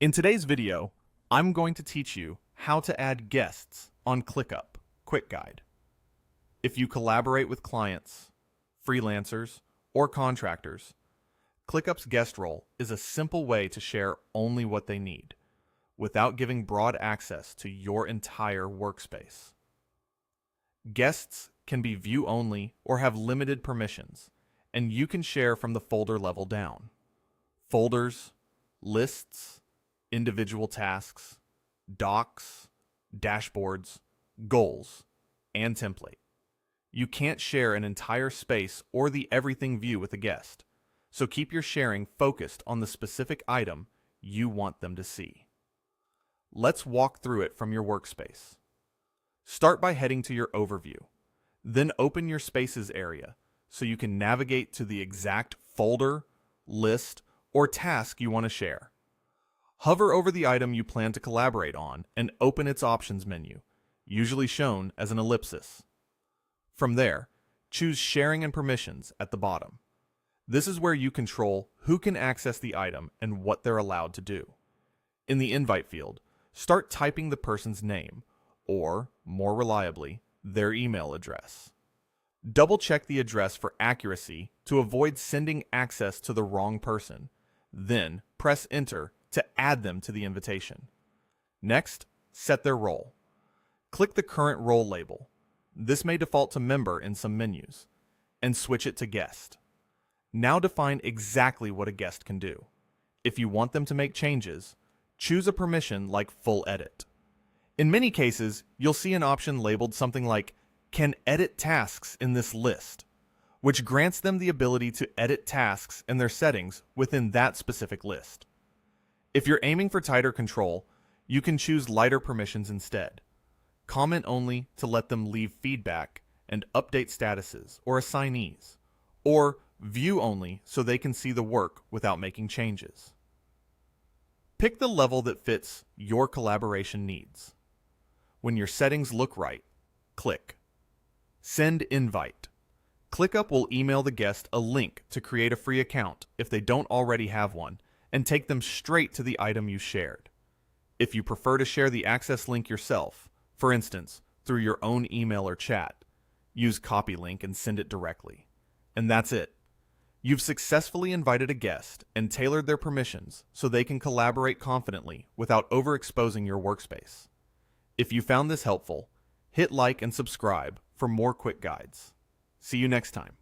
In today's video, I'm going to teach you how to add guests on ClickUp Quick Guide. If you collaborate with clients, freelancers, or contractors, ClickUp's guest role is a simple way to share only what they need, without giving broad access to your entire workspace. Guests can be view-only or have limited permissions, and you can share from the folder level down. Folders, lists, individual tasks, docs, dashboards, goals, and template. You can't share an entire space or the everything view with a guest, so keep your sharing focused on the specific item you want them to see. Let's walk through it from your workspace. Start by heading to your overview. Then open your Spaces area so you can navigate to the exact folder, list, or task you want to share. Hover over the item you plan to collaborate on and open its options menu, usually shown as an ellipsis. From there, choose Sharing and Permissions at the bottom. This is where you control who can access the item and what they're allowed to do. In the Invite field, start typing the person's name, or, more reliably, their email address. Double-check the address for accuracy to avoid sending access to the wrong person. Then, press Enter to add them to the invitation. Next, set their role. Click the current role label. This may default to Member in some menus, and switch it to Guest. Now define exactly what a guest can do. If you want them to make changes, choose a permission like Full Edit. In many cases, you'll see an option labeled something like Can Edit Tasks in this list, which grants them the ability to edit tasks and their settings within that specific list. If you're aiming for tighter control, you can choose lighter permissions instead. Comment only to let them leave feedback and update statuses or assignees, or view only so they can see the work without making changes. Pick the level that fits your collaboration needs. When your settings look right, click Send Invite. ClickUp will email the guest a link to create a free account if they don't already have one, and take them straight to the item you shared. If you prefer to share the access link yourself, for instance, through your own email or chat, use Copy Link and send it directly. And that's it. You've successfully invited a guest and tailored their permissions so they can collaborate confidently without overexposing your workspace. If you found this helpful, hit like and subscribe for more quick guides. See you next time.